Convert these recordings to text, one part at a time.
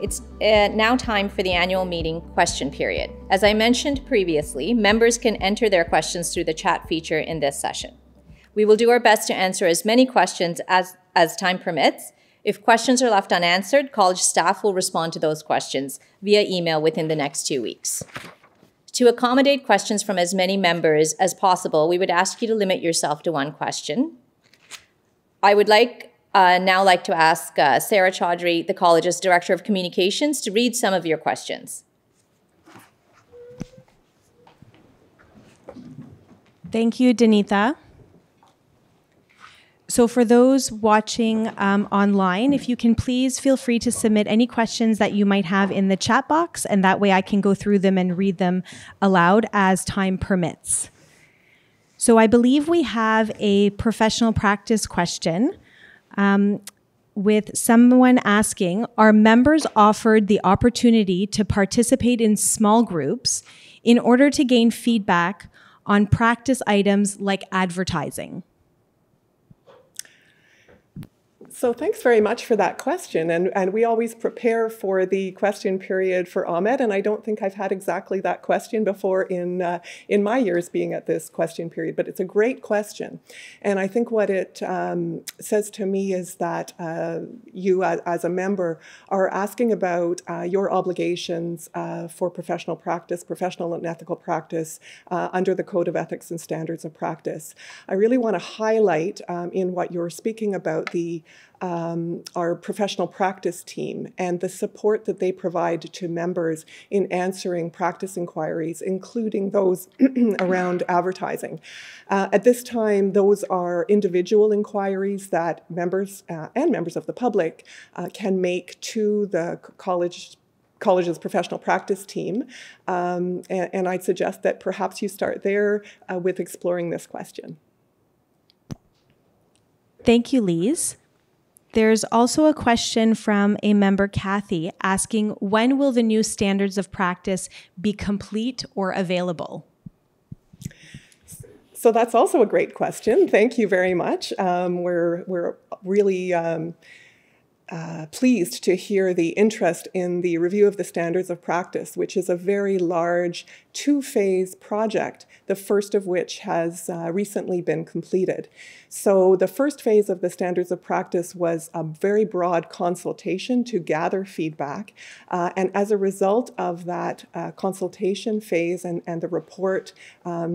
It's now time for the annual meeting question period. As I mentioned previously, members can enter their questions through the chat feature in this session. We will do our best to answer as many questions as time permits. If questions are left unanswered, college staff will respond to those questions via email within the next 2 weeks. To accommodate questions from as many members as possible, we would ask you to limit yourself to one question. I would now like to ask Sarah Chaudhry, the college's Director of Communications, to read some of your questions. Thank you, Danitha. So for those watching online, if you can please feel free to submit any questions that you might have in the chat box, and that way I can go through them and read them aloud as time permits. So I believe we have a professional practice question with someone asking, are members offered the opportunity to participate in small groups in order to gain feedback on practice items like advertising? So thanks very much for that question. And we always prepare for the question period for Ahmed, and I don't think I've had exactly that question before in my years being at this question period, but it's a great question. And I think what it says to me is that you as a member are asking about your obligations for professional practice, professional and ethical practice under the Code of Ethics and Standards of Practice. I really want to highlight in what you're speaking about our professional practice team and the support that they provide to members in answering practice inquiries, including those around advertising. At this time, those are individual inquiries that members and members of the public can make to the college's professional practice team. And I'd suggest that perhaps you start there with exploring this question. Thank you, Lise. There's also a question from a member, Kathy, asking, when will the new standards of practice be complete or available? So that's also a great question. Thank you very much. We're really pleased to hear the interest in the review of the standards of practice, which is a very large two-phase project, the first of which has recently been completed. So the first phase of the standards of practice was a very broad consultation to gather feedback. And as a result of that consultation phase and the report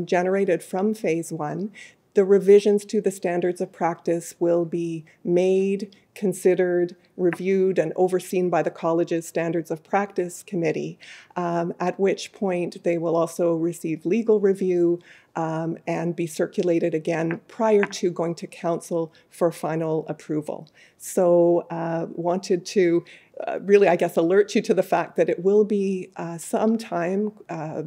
generated from phase one, the revisions to the standards of practice will be made, considered, reviewed, and overseen by the college's Standards of Practice Committee, at which point they will also receive legal review and be circulated again prior to going to council for final approval. So wanted to really, I guess, alert you to the fact that it will be some time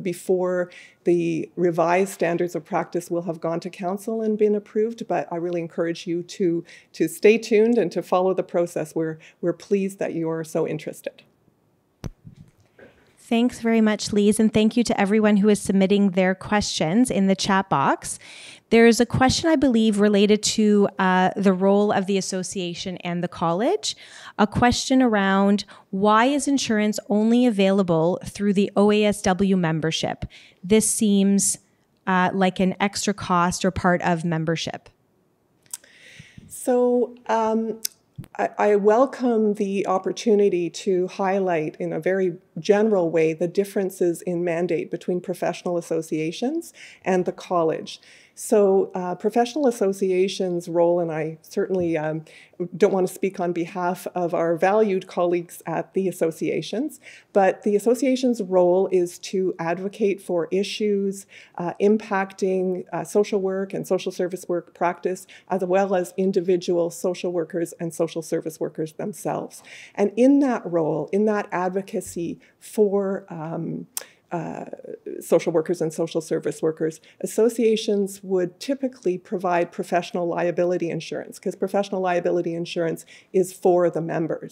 before the revised standards of practice will have gone to council and been approved, but I really encourage you to stay tuned and to follow the process. We're pleased that you are so interested. Thanks very much, Lise, and thank you to everyone who is submitting their questions in the chat box. There's a question, I believe, related to the role of the association and the college. A question around, why is insurance only available through the OASW membership? This seems like an extra cost or part of membership. So I welcome the opportunity to highlight in a very general way the differences in mandate between professional associations and the college. So professional associations' role, and I certainly don't want to speak on behalf of our valued colleagues at the associations, but the association's role is to advocate for issues impacting social work and social service work practice, as well as individual social workers and social service workers themselves. And in that role, in that advocacy for social workers and social service workers, associations would typically provide professional liability insurance, because professional liability insurance is for the member.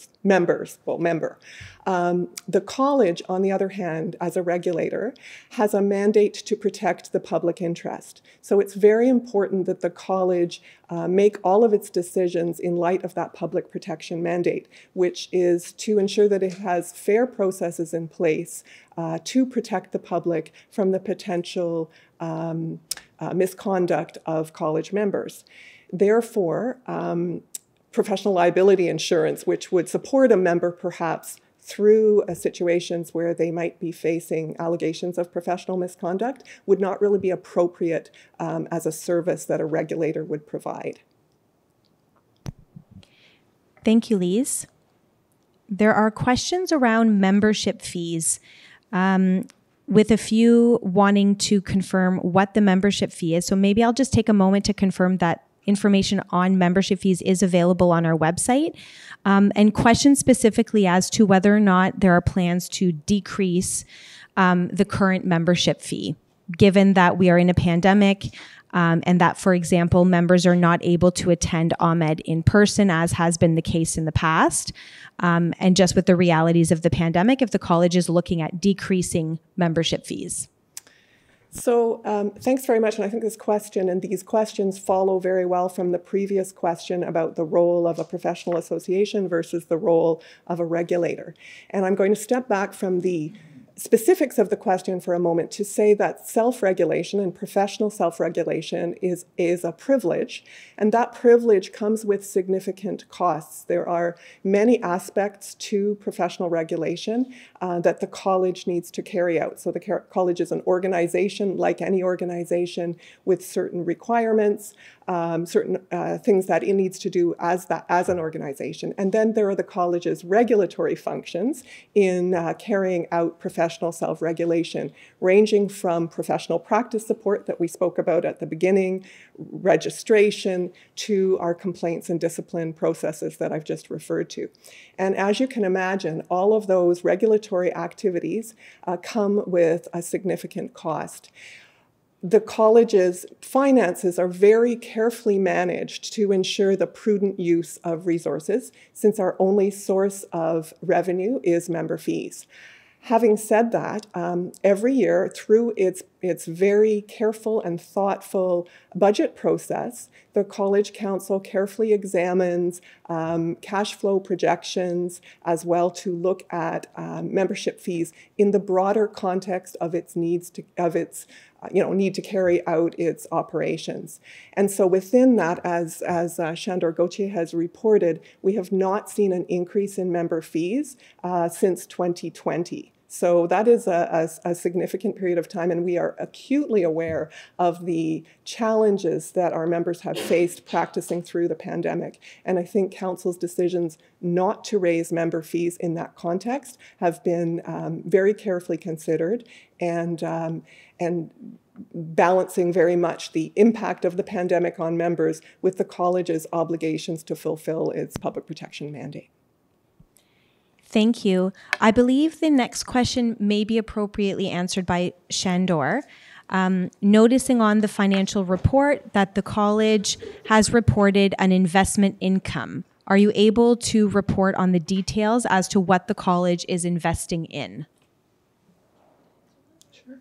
The college, on the other hand, as a regulator, has a mandate to protect the public interest. So it's very important that the college make all of its decisions in light of that public protection mandate, which is to ensure that it has fair processes in place to protect the public from the potential misconduct of college members. Therefore, professional liability insurance, which would support a member perhaps through situations where they might be facing allegations of professional misconduct, would not really be appropriate as a service that a regulator would provide. Thank you, Lise. There are questions around membership fees, with a few wanting to confirm what the membership fee is. So maybe I'll just take a moment to confirm that information on membership fees is available on our website, and questions specifically as to whether or not there are plans to decrease the current membership fee, given that we are in a pandemic, and that, for example, members are not able to attend AHMED in person, as has been the case in the past. And just with the realities of the pandemic, if the college is looking at decreasing membership fees. So thanks very much. And I think this question and these questions follow very well from the previous question about the role of a professional association versus the role of a regulator. And I'm going to step back from the specifics of the question for a moment to say that self-regulation and professional self-regulation is a privilege, and that privilege comes with significant costs. There are many aspects to professional regulation that the college needs to carry out. So the college is an organization, like any organization, with certain requirements, certain things that it needs to do as an organization. And then there are the college's regulatory functions in carrying out professional self-regulation, ranging from professional practice support that we spoke about at the beginning, registration, to our complaints and discipline processes that I've just referred to. And as you can imagine, all of those regulatory activities come with a significant cost. The college's finances are very carefully managed to ensure the prudent use of resources, since our only source of revenue is member fees. Having said that, every year through its very careful and thoughtful budget process, the College Council carefully examines cash flow projections, as well to look at membership fees in the broader context of its need to carry out its operations. And so within that, as Shandor Gauthier has reported, we have not seen an increase in member fees since 2020. So that is a significant period of time, and we are acutely aware of the challenges that our members have faced practicing through the pandemic. And I think Council's decisions not to raise member fees in that context have been very carefully considered and balancing very much the impact of the pandemic on members with the college's obligations to fulfill its public protection mandate. Thank you. I believe the next question may be appropriately answered by Shandor. Noticing on the financial report that the college has reported an investment income. Are you able to report on the details as to what the college is investing in? Sure.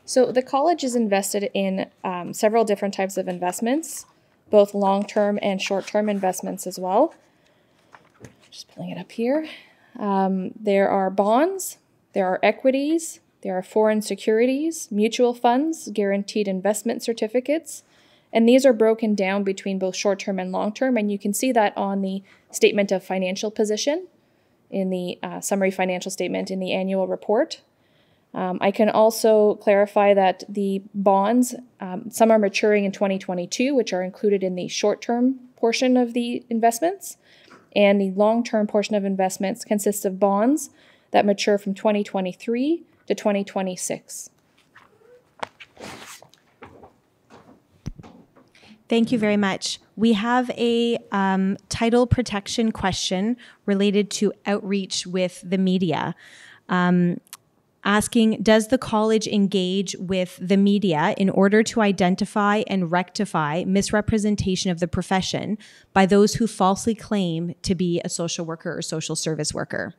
So the college is invested in several different types of investments, both long-term and short-term investments as well. Just pulling it up here. There are bonds, there are equities, there are foreign securities, mutual funds, guaranteed investment certificates, and these are broken down between both short-term and long-term, and you can see that on the statement of financial position in the summary financial statement in the annual report. I can also clarify that the bonds, some are maturing in 2022, which are included in the short-term portion of the investments, and the long-term portion of investments consists of bonds that mature from 2023 to 2026. Thank you very much. We have a title protection question related to outreach with the media. Asking, does the college engage with the media in order to identify and rectify misrepresentation of the profession by those who falsely claim to be a social worker or social service worker?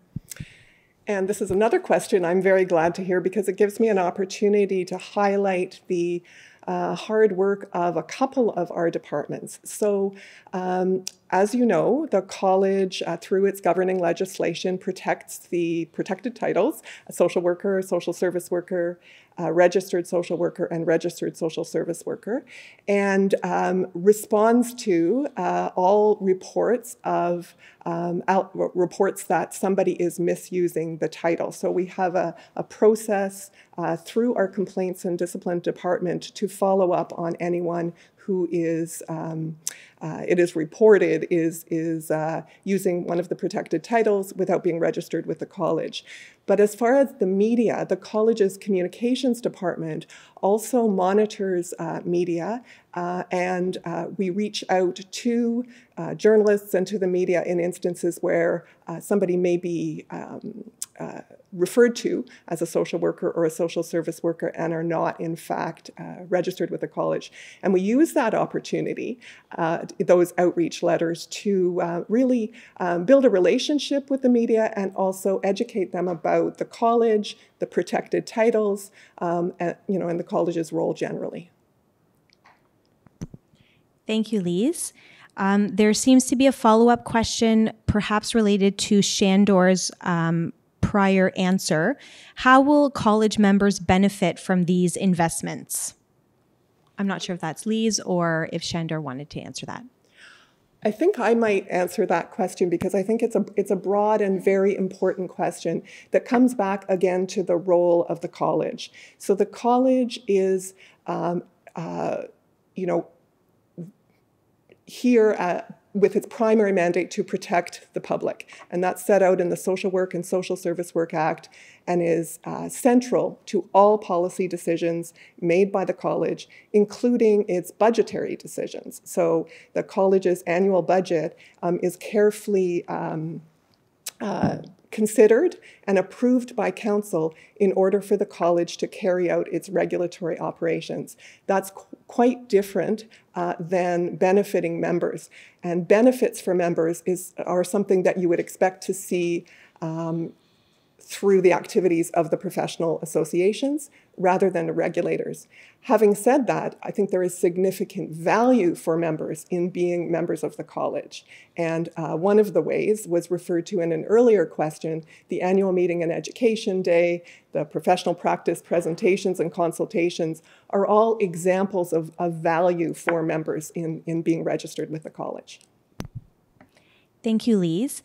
And this is another question I'm very glad to hear, because it gives me an opportunity to highlight the hard work of a couple of our departments. So, as you know, the college, through its governing legislation, protects the protected titles: a social worker, social service worker, registered social worker, and registered social service worker, and responds to all reports of reports that somebody is misusing the title. So we have a process through our complaints and discipline department to follow up on anyone who is, it is reported, is using one of the protected titles without being registered with the college. But as far as the media, the college's communications department also monitors media, and we reach out to journalists and to the media in instances where somebody may be referred to as a social worker or a social service worker and are not, in fact, registered with the college. And we use that opportunity, those outreach letters, to really build a relationship with the media and also educate them about the college, the protected titles, and the college's role generally. Thank you, Lise. There seems to be a follow-up question, perhaps related to Shandor's prior answer. How will college members benefit from these investments? I'm not sure if that's Lise or if Shandor wanted to answer that. I think I might answer that question, because I think it's a broad and very important question that comes back again to the role of the college. So the college is, here with its primary mandate to protect the public. And that's set out in the Social Work and Social Service Work Act, and is central to all policy decisions made by the college, including its budgetary decisions. So the college's annual budget is carefully considered and approved by council in order for the college to carry out its regulatory operations. That's quite different than benefiting members. And benefits for members are something that you would expect to see through the activities of the professional associations rather than the regulators. Having said that, I think there is significant value for members in being members of the college. And one of the ways was referred to in an earlier question: the annual meeting and education day, the professional practice presentations and consultations are all examples of value for members in being registered with the college. Thank you, Lise.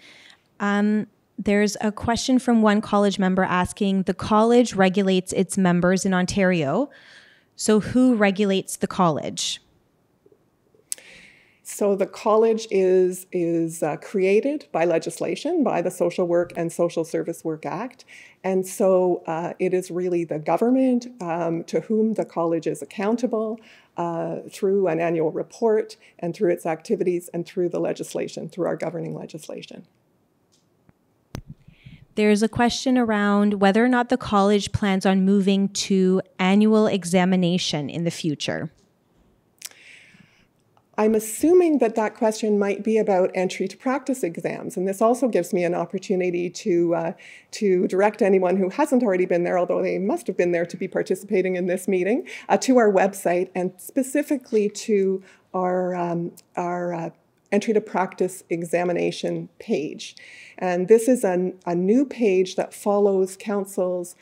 There's a question from one college member asking, the college regulates its members in Ontario, so who regulates the college? So the college is created by legislation, by the Social Work and Social Service Work Act. And so it is really the government to whom the college is accountable through an annual report and through its activities and through the legislation, through our governing legislation. There's a question around whether or not the college plans on moving to annual examination in the future. I'm assuming that question might be about entry to practice exams, and this also gives me an opportunity to direct anyone who hasn't already been there, although they must have been there to be participating in this meeting, to our website, and specifically to our entry to practice examination page. And this is a new page that follows Council's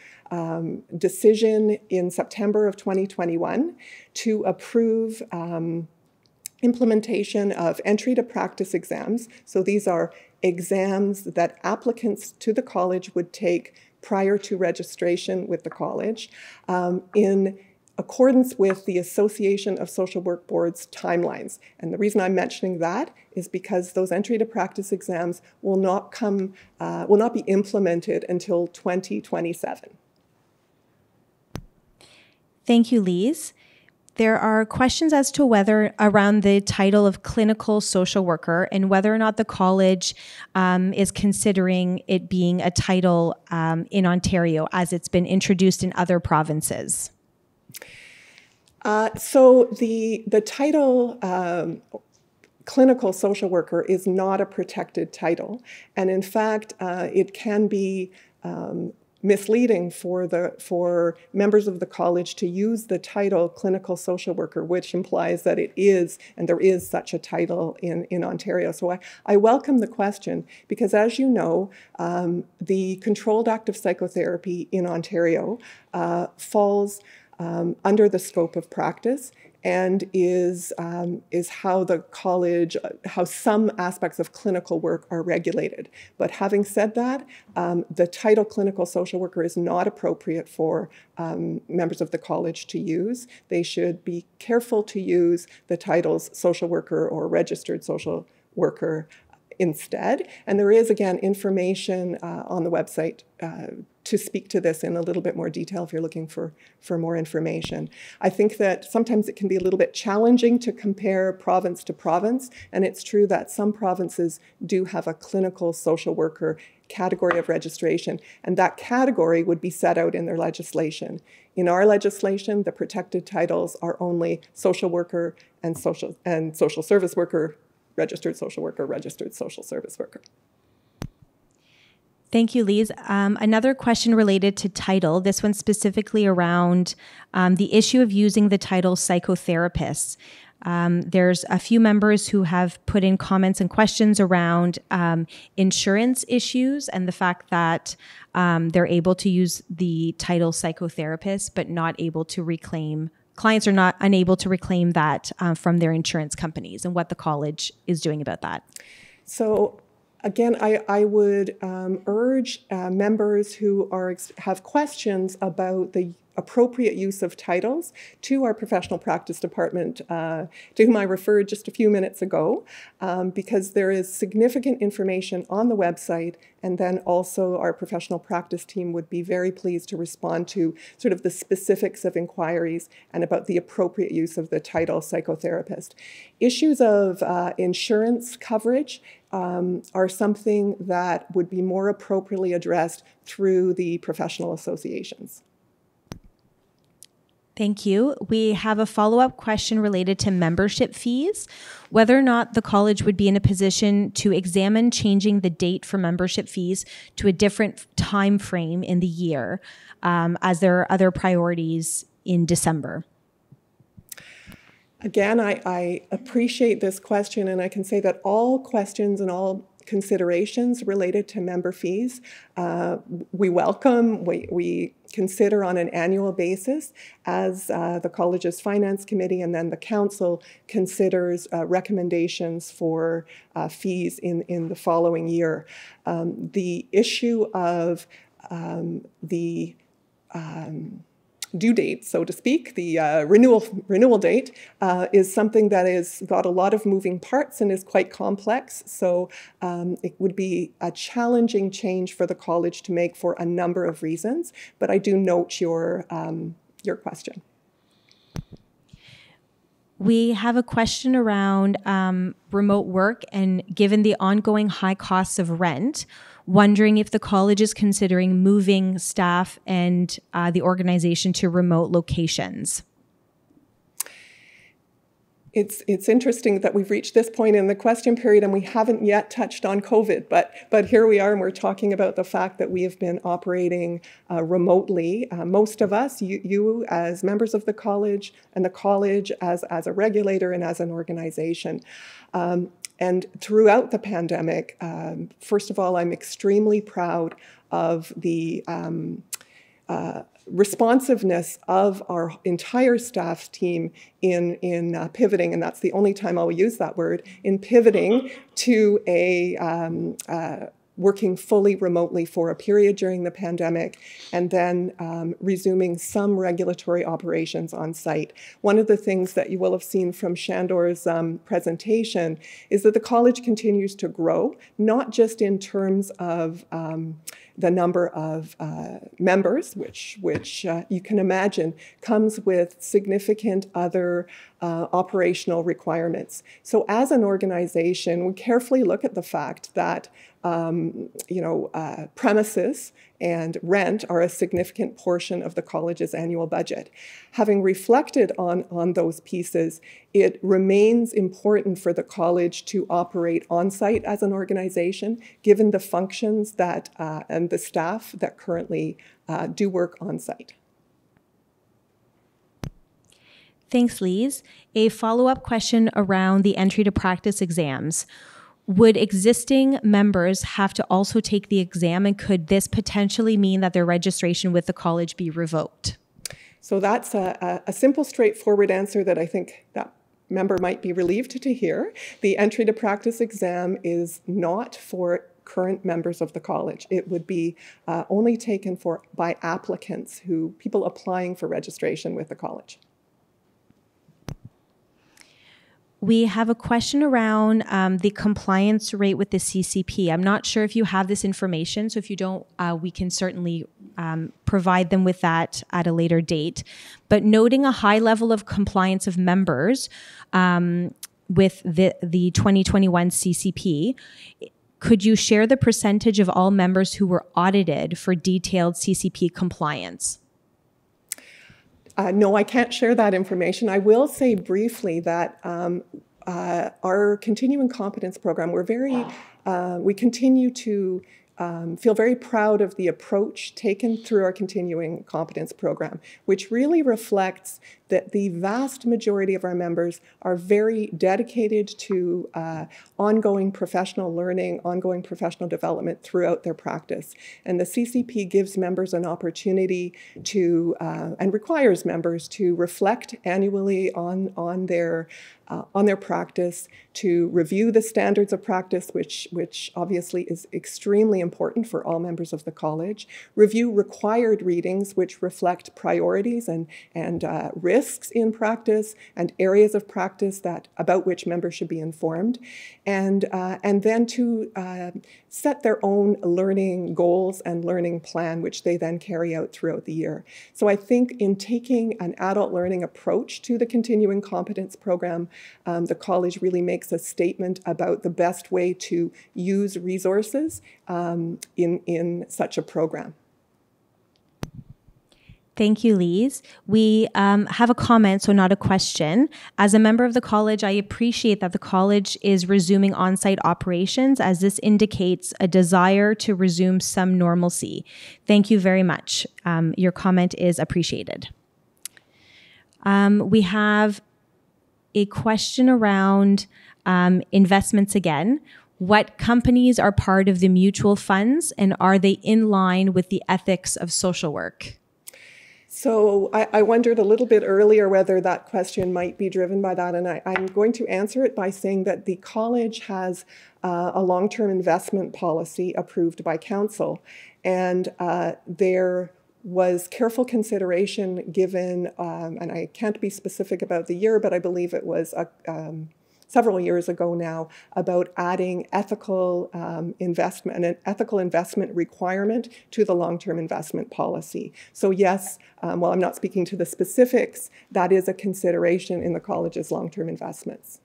decision in September of 2021 to approve implementation of entry to practice exams. So these are exams that applicants to the college would take prior to registration with the college in accordance with the Association of Social Work Boards timelines. And the reason I'm mentioning that is because those entry to practice exams will not be implemented until 2027. Thank you, Lise. There are questions as to whether around the title of clinical social worker and whether or not the college is considering it being a title in Ontario as it's been introduced in other provinces. So the title clinical social worker is not a protected title, and in fact, it can be misleading for members of the college to use the title clinical social worker, which implies that it is, and there is such a title in Ontario. So I welcome the question because, as you know, the Controlled Active Psychotherapy in Ontario falls under the scope of practice and is how the college, how some aspects of clinical work are regulated. But having said that, the title clinical social worker is not appropriate for members of the college to use. They should be careful to use the titles social worker or registered social worker instead. And there is, again, information on the website to speak to this in a little bit more detail if you're looking for more information. I think that sometimes it can be a little bit challenging to compare province to province, and it's true that some provinces do have a clinical social worker category of registration, and that category would be set out in their legislation. In our legislation, the protected titles are only social worker and social service worker, registered social service worker. Thank you, Lise. Another question related to title, this one specifically around the issue of using the title psychotherapist. There's a few members who have put in comments and questions around insurance issues and the fact that they're able to use the title psychotherapist, but not able to reclaim, clients are unable to reclaim that from their insurance companies, and what the college is doing about that. So again, I would urge members who have questions about the appropriate use of titles to our professional practice department, to whom I referred just a few minutes ago, because there is significant information on the website, and then also our professional practice team would be very pleased to respond to sort of the specifics of inquiries and about the appropriate use of the title psychotherapist. Issues of insurance coverage are something that would be more appropriately addressed through the professional associations. Thank you. We have a follow-up question related to membership fees, whether or not the college would be in a position to examine changing the date for membership fees to a different time frame in the year, as there are other priorities in December. Again, I appreciate this question, and I can say that all questions and all considerations related to member fees, we welcome, we consider on an annual basis as the college's finance committee and then the council considers recommendations for fees in the following year. The issue of the due date, so to speak, the renewal date, is something that has got a lot of moving parts and is quite complex. So it would be a challenging change for the college to make for a number of reasons. But I do note your question. We have a question around remote work, and given the ongoing high costs of rent, wondering if the college is considering moving staff and the organization to remote locations. It's interesting that we've reached this point in the question period and we haven't yet touched on COVID, but here we are and we're talking about the fact that we have been operating remotely. Most of us, you as members of the college and the college as a regulator and as an organization. And throughout the pandemic, first of all, I'm extremely proud of the responsiveness of our entire staff team in pivoting, and that's the only time I'll use that word, in pivoting to a working fully remotely for a period during the pandemic, and then resuming some regulatory operations on site. One of the things that you will have seen from Shandor's presentation is that the college continues to grow, not just in terms of the number of members, which you can imagine comes with significant other operational requirements. So as an organization, we carefully look at the fact that premises and rent are a significant portion of the college's annual budget. Having reflected on those pieces, it remains important for the college to operate on-site as an organization, given the functions that and the staff that currently do work on-site. Thanks, Lise. A follow-up question around the entry to practice exams. Would existing members have to also take the exam, and could this potentially mean that their registration with the college be revoked? So that's a simple, straightforward answer that I think that member might be relieved to hear. The entry to practice exam is not for current members of the college. It would be only taken by applicants, people applying for registration with the college. We have a question around the compliance rate with the CCP. I'm not sure if you have this information, so if you don't, we can certainly provide them with that at a later date. But noting a high level of compliance of members with the 2021 CCP, could you share the percentage of all members who were audited for detailed CCP compliance? No, I can't share that information. I will say briefly that our continuing competence program, we continue to feel very proud of the approach taken through our continuing competence program, which really reflects that the vast majority of our members are very dedicated to ongoing professional learning, ongoing professional development throughout their practice. And the CCP gives members an opportunity to, and requires members to reflect annually on their practice, to review the standards of practice, which obviously is extremely important for all members of the college, review required readings, which reflect priorities and risks in practice and areas of practice about which members should be informed, and then to set their own learning goals and learning plan, which they then carry out throughout the year. So I think in taking an adult learning approach to the continuing competence program, the college really makes a statement about the best way to use resources in such a program. Thank you, Lise. We have a comment, so not a question. As a member of the college, I appreciate that the college is resuming on-site operations, as this indicates a desire to resume some normalcy. Thank you very much. Your comment is appreciated. We have a question around investments again. What companies are part of the mutual funds, and are they in line with the ethics of social work? So I wondered a little bit earlier whether that question might be driven by that, and I'm going to answer it by saying that the college has a long-term investment policy approved by council, and there was careful consideration given, and I can't be specific about the year, but I believe it was several years ago now, about adding ethical investment, an ethical investment requirement to the long-term investment policy. So yes, while I'm not speaking to the specifics, that is a consideration in the college's long-term investments.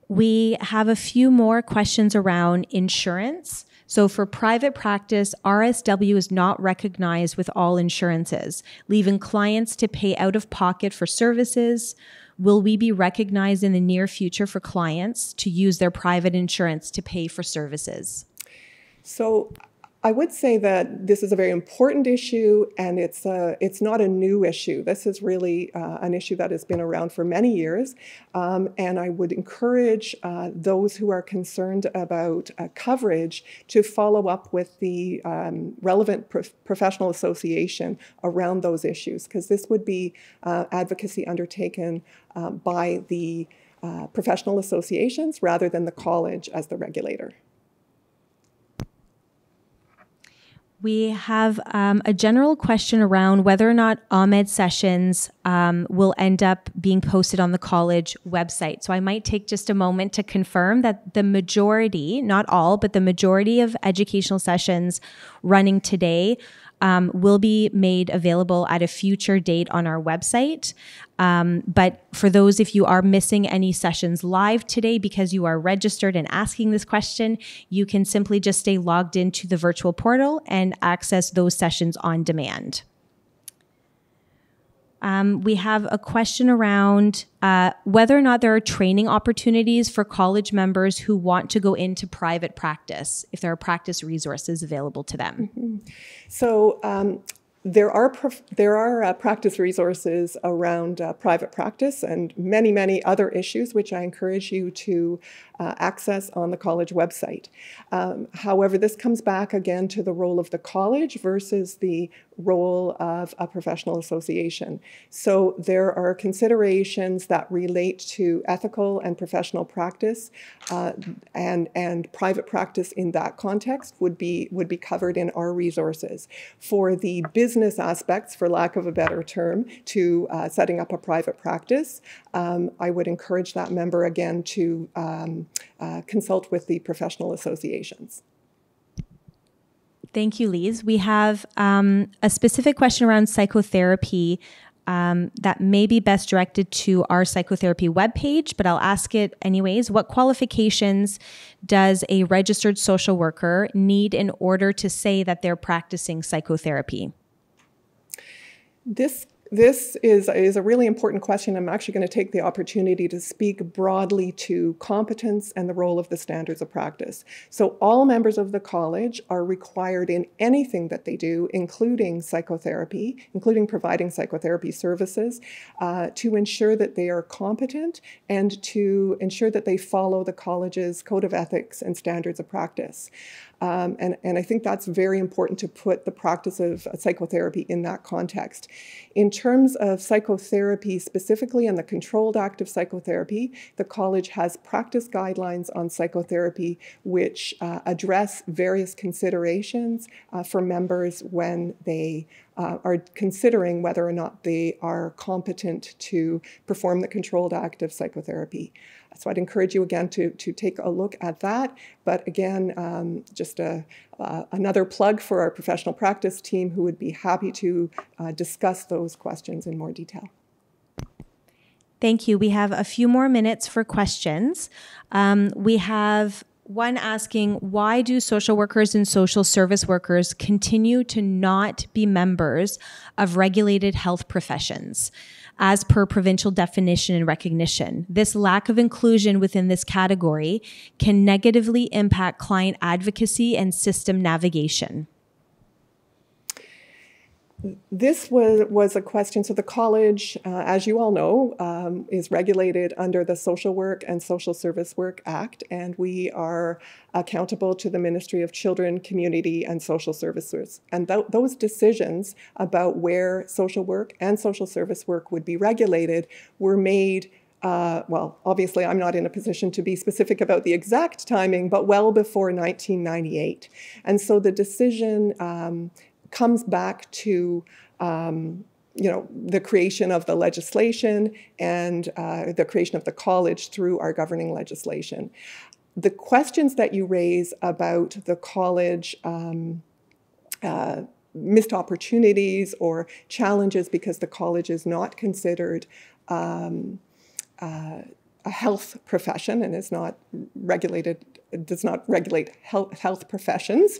We have a few more questions around insurance. So for private practice, RSW is not recognized with all insurances, leaving clients to pay out of pocket for services. Will we be recognized in the near future for clients to use their private insurance to pay for services? So I would say that this is a very important issue, and it's not a new issue. This is really an issue that has been around for many years, and I would encourage those who are concerned about coverage to follow up with the relevant professional association around those issues, because this would be advocacy undertaken by the professional associations rather than the college as the regulator. We have a general question around whether or not Ahmed sessions will end up being posted on the college website. So I might take just a moment to confirm that the majority, not all, but the majority of educational sessions running today will be made available at a future date on our website. But for those, if you are missing any sessions live today because you are registered and asking this question, you can simply just stay logged into the virtual portal and access those sessions on demand. We have a question around whether or not there are training opportunities for college members who want to go into private practice, if there are practice resources available to them. Mm-hmm. So there are practice resources around private practice and many, many other issues, which I encourage you to access on the college website. However, this comes back again to the role of the college versus the role of a professional association. So there are considerations that relate to ethical and professional practice, and private practice in that context would be covered in our resources. For the business aspects, for lack of a better term, to setting up a private practice, I would encourage that member again to consult with the professional associations. Thank you, Lise. We have a specific question around psychotherapy that may be best directed to our psychotherapy webpage, but I'll ask it anyways. What qualifications does a registered social worker need in order to say that they're practicing psychotherapy? This is a really important question. I'm actually going to take the opportunity to speak broadly to competence and the role of the standards of practice. So all members of the college are required in anything that they do, including psychotherapy, including providing psychotherapy services, to ensure that they are competent and to ensure that they follow the college's code of ethics and standards of practice. And I think that's very important to put the practice of psychotherapy in that context. In terms of psychotherapy specifically and the controlled active psychotherapy, the college has practice guidelines on psychotherapy which address various considerations for members when they are considering whether or not they are competent to perform the controlled active psychotherapy. So I'd encourage you again to take a look at that. But again, just another plug for our professional practice team who would be happy to discuss those questions in more detail. Thank you. We have a few more minutes for questions. We have one asking, why do social workers and social service workers continue to not be members of regulated health professions, as per provincial definition and recognition? This lack of inclusion within this category can negatively impact client advocacy and system navigation. This was a question. So the college, as you all know, is regulated under the Social Work and Social Service Work Act, and we are accountable to the Ministry of Children, Community, and Social Services. And those decisions about where social work and social service work would be regulated were made well, obviously I'm not in a position to be specific about the exact timing, but well before 1998. And so the decision comes back to the creation of the legislation and the creation of the college through our governing legislation. The questions that you raise about the college missed opportunities or challenges because the college is not considered a health profession and is not regulated, does not regulate health professions,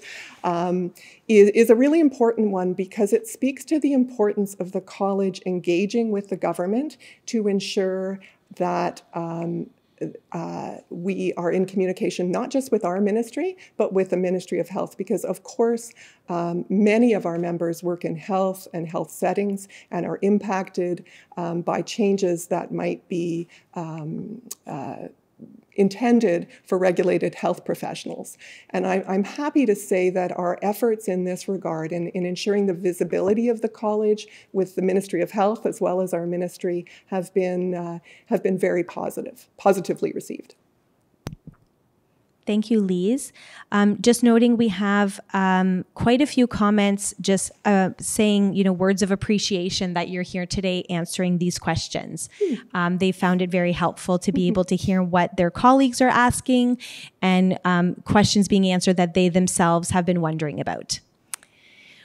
is a really important one because it speaks to the importance of the college engaging with the government to ensure that we are in communication not just with our ministry, but with the Ministry of Health, because of course many of our members work in health and health settings and are impacted by changes that might be intended for regulated health professionals. And I'm happy to say that our efforts in this regard, in ensuring the visibility of the college with the Ministry of Health as well as our ministry, have been very positively received. Thank you, Lise. Just noting, we have quite a few comments just saying, words of appreciation that you're here today answering these questions. They found it very helpful to be able to hear what their colleagues are asking and questions being answered that they themselves have been wondering about.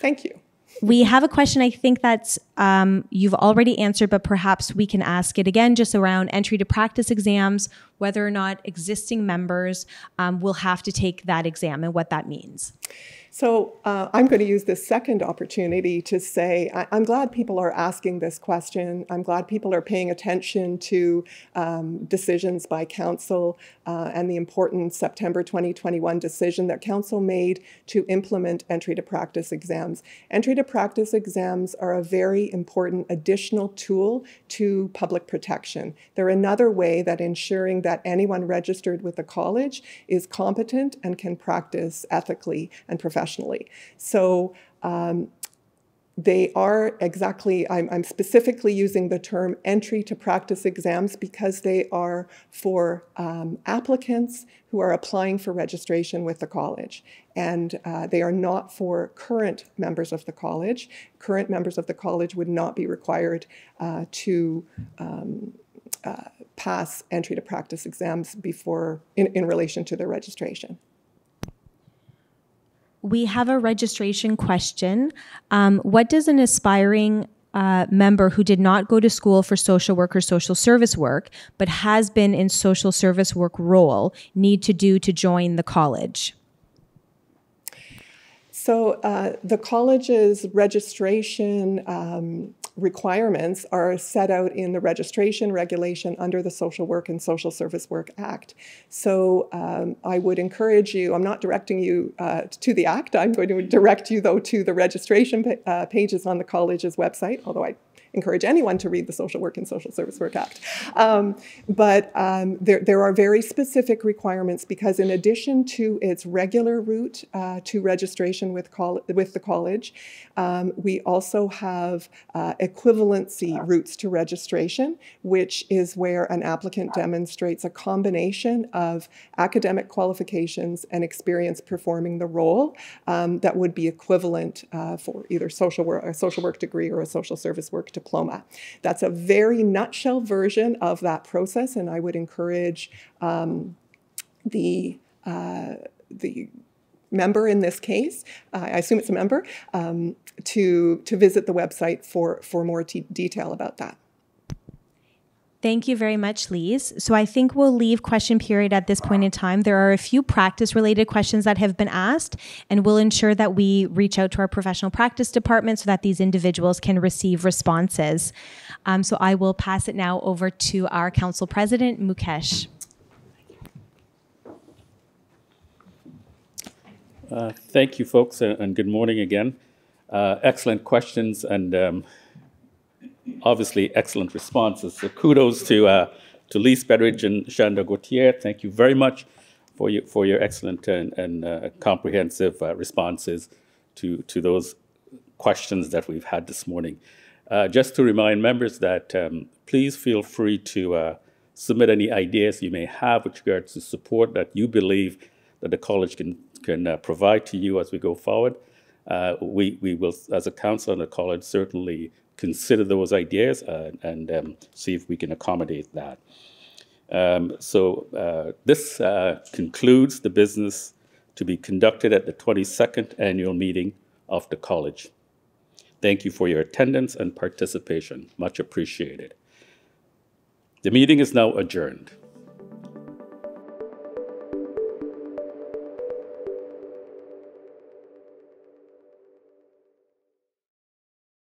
Thank you. We have a question I think that's you've already answered, but perhaps we can ask it again, just around entry to practice exams, whether or not existing members will have to take that exam and what that means. So I'm going to use this second opportunity to say I'm glad people are asking this question. I'm glad people are paying attention to decisions by Council and the important September 2021 decision that Council made to implement entry to practice exams. Entry to practice exams are a very important additional tool to public protection. They're another way that ensuring that anyone registered with the college is competent and can practice ethically and professionally. So they are exactly, I'm specifically using the term entry to practice exams because they are for applicants who are applying for registration with the college. And they are not for current members of the college. Current members of the college would not be required to pass entry to practice exams before, in relation to their registration. We have a registration question. What does an aspiring member who did not go to school for social work or social service work, but has been in social service work role, need to do to join the college? So the college's registration requirements are set out in the registration regulation under the Social Work and Social Service Work Act. So I would encourage you, I'm not directing you to the Act, I'm going to direct you though to the registration pages on the college's website, although I encourage anyone to read the Social Work and Social Service Work Act. But there are very specific requirements because in addition to its regular route to registration with the college, we also have equivalency routes to registration, which is where an applicant demonstrates a combination of academic qualifications and experience performing the role that would be equivalent for either a social work degree or a social service work diploma. That's a very nutshell version of that process, and I would encourage the member in this case, I assume it's a member, to visit the website for more detail about that. Thank you very much, Lise. So I think we'll leave question period at this point in time. There are a few practice-related questions that have been asked, and we'll ensure that we reach out to our professional practice department so that these individuals can receive responses. So I will pass it now over to our Council President, Mukesh. Thank you, folks, and good morning again. Excellent questions and obviously excellent responses. So kudos to Lise Bedridge and Shanda Gauthier. Thank you very much for your excellent and comprehensive responses to those questions that we've had this morning. Just to remind members that please feel free to submit any ideas you may have with regards to support that you believe that the college can provide to you as we go forward. We will, as a council and the college, certainly consider those ideas and see if we can accommodate that. This concludes the business to be conducted at the 22nd annual meeting of the college. Thank you for your attendance and participation. Much appreciated. The meeting is now adjourned.